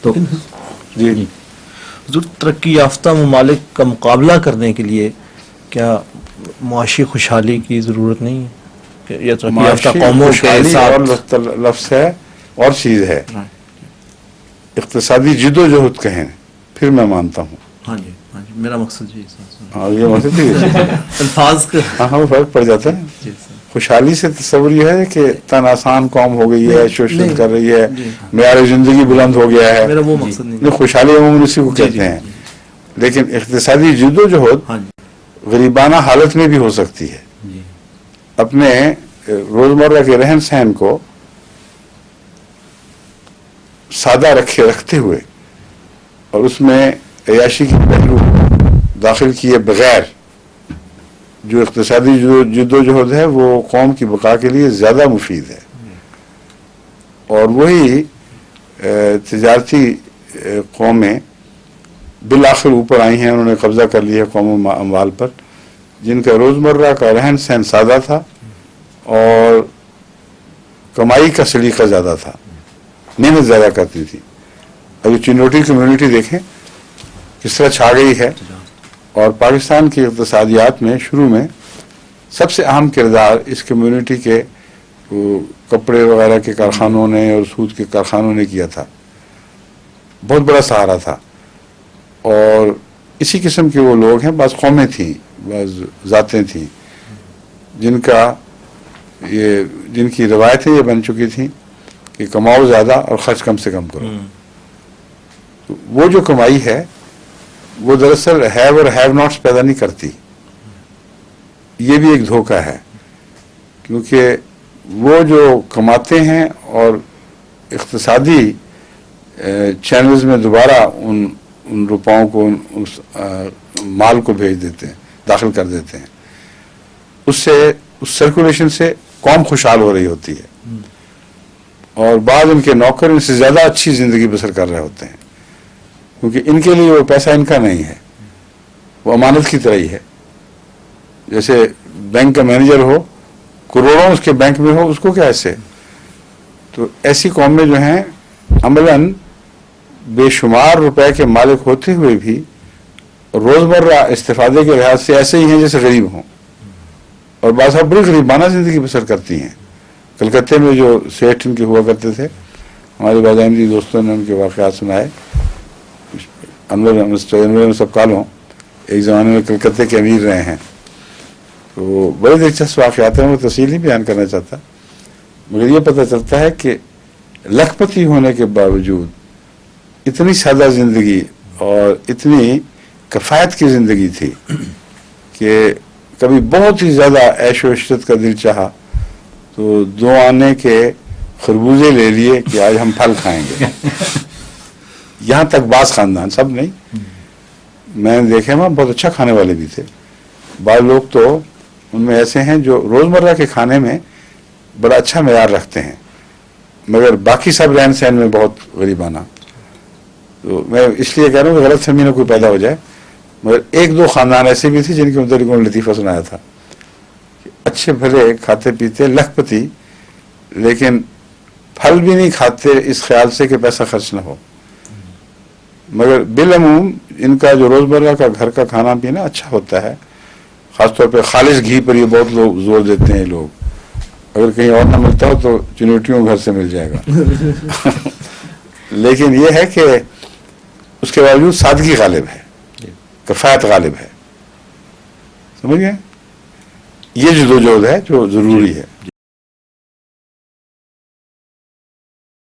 تو جی حضور ترقی یافتہ ممالک کا مقابلہ کرنے کے لیے کیا معاشی خوشحالی کی ضرورت نہیں ہے کہ یا ترقی یافتہ معاشی قوموں کے خوشحالی ساتھ؟ اور لفظ ہے اور چیز ہے. اقتصادی جد و جہد کہیں پھر میں مانتا ہوں. ہاں جی میرا مقصد جی ہاں یہ مقصد ہی ہے. الفاظ کا ہاں فرق پڑ جاتا ہے. جی سر. خوشحالی سے تصور یہ ہے کہ تن آسان قوم ہو گئی ہے, شوشل کر رہی ہے, جی معیار زندگی بلند ہو گیا ہے. میرا وہ مقصد نہیں. خوشحالی عموماً اسی کو کہتے ہیں. لیکن اقتصادی جد و جہد ہاں جی غریبانہ حالت میں بھی ہو سکتی ہے. جی اپنے روزمرہ کے رہن سہن کو سادہ رکھتے ہوئے اور اس میں عیاشی کی پہلو داخل کیے بغیر جو اقتصادی جد و جہد ہے وہ قوم کی بقا کے لیے زیادہ مفید ہے. اور وہی تجارتی قومیں بالآخر اوپر آئی ہیں, انہوں نے قبضہ کر لیا ہے قوم و اموال پر, جن کا روزمرہ کا رہن سہن سادہ تھا اور کمائی کا سلیقہ زیادہ تھا, محنت زیادہ کرتی تھی. ابھی چنوٹی کمیونٹی دیکھیں کس طرح چھا گئی ہے, اور پاکستان کی اقتصادیات میں شروع میں سب سے اہم کردار اس کمیونٹی کے کپڑے وغیرہ کے کارخانوں نے اور سود کے کارخانوں نے کیا تھا. بہت بڑا سہارا تھا. اور اسی قسم کے وہ لوگ ہیں, بعض قومیں تھیں, بعض ذاتیں تھیں جن کی روایتیں یہ بن چکی تھیں کہ کماؤ زیادہ اور خرچ کم سے کم کرو. تو وہ جو کمائی ہے وہ دراصل ہیو اور ہیو ناٹس پیدا نہیں کرتی. یہ بھی ایک دھوکہ ہے, کیونکہ وہ جو کماتے ہیں اور اقتصادی چینلز میں دوبارہ ان روپاؤں کو اس مال کو بھیج دیتے ہیں, داخل کر دیتے ہیں, اس سرکولیشن سے قوم خوشحال ہو رہی ہوتی ہے. اور بعض ان کے نوکر ان سے زیادہ اچھی زندگی بسر کر رہے ہوتے ہیں, کیونکہ ان کے لیے وہ پیسہ ان کا نہیں ہے, وہ امانت کی طرح ہی ہے. جیسے بینک کا مینیجر ہو, کروڑوں اس کے بینک میں ہو, اس کو کیا ایسے. تو ایسی قومیں جو ہیں عملاً بے شمار روپے کے مالک ہوتے ہوئے بھی روزمرہ استفادے کے لحاظ سے ایسے ہی ہیں جیسے غریب ہوں, اور بعض بڑی غریبانہ زندگی بسر کرتی ہیں. کلکتے میں جو سیٹھ ان کے ہوا کرتے تھے, ہمارے باجانجی دوستوں نے ان کے واقعات سنائے. انور سب کالوں ایک زمانے میں کلکتے کے امیر رہے ہیں, تو بڑے دلچسپ واقعات ہیں, وہ تفصیل نہیں بیان کرنا چاہتا, مگر یہ پتہ چلتا ہے کہ لکھ پتی ہونے کے باوجود اتنی سادہ زندگی اور اتنی کفایت کی زندگی تھی کہ کبھی بہت ہی زیادہ عیش و عشرت کا دل چاہا تو 2 آنے کے خربوزے لے لیے کہ آج ہم پھل کھائیں گے. یہاں تک بعض خاندان, سب نہیں, میں نے دیکھے وہاں بہت اچھا کھانے والے بھی تھے. بعض لوگ تو ان میں ایسے ہیں جو روزمرہ کے کھانے میں بڑا اچھا معیار رکھتے ہیں, مگر باقی سب رہن سہن میں بہت غریبانہ. تو میں اس لیے کہہ رہا ہوں کہ غلط فہمی نہ کوئی پیدا ہو جائے, مگر 1-2 خاندان ایسے بھی تھے جن کے متعلق انہوں نے لطیفہ سنایا تھا کہ اچھے بھلے کھاتے پیتے لکھ پتی, لیکن پھل بھی نہیں کھاتے اس خیال سے کہ پیسہ خرچ نہ ہو. مگر بالعموم ان کا جو روزمرہ کا گھر کا کھانا پینا اچھا ہوتا ہے, خاص طور پہ خالص گھی پر یہ بہت لوگ زور دیتے ہیں لوگ. اگر کہیں اور نہ ملتا ہو تو چنوٹیوں گھر سے مل جائے گا. لیکن یہ ہے کہ اس کے باوجود سادگی غالب ہے, کفایت غالب ہے. سمجھ گئے؟ یہ جدوجہد ہے جو ضروری ہے.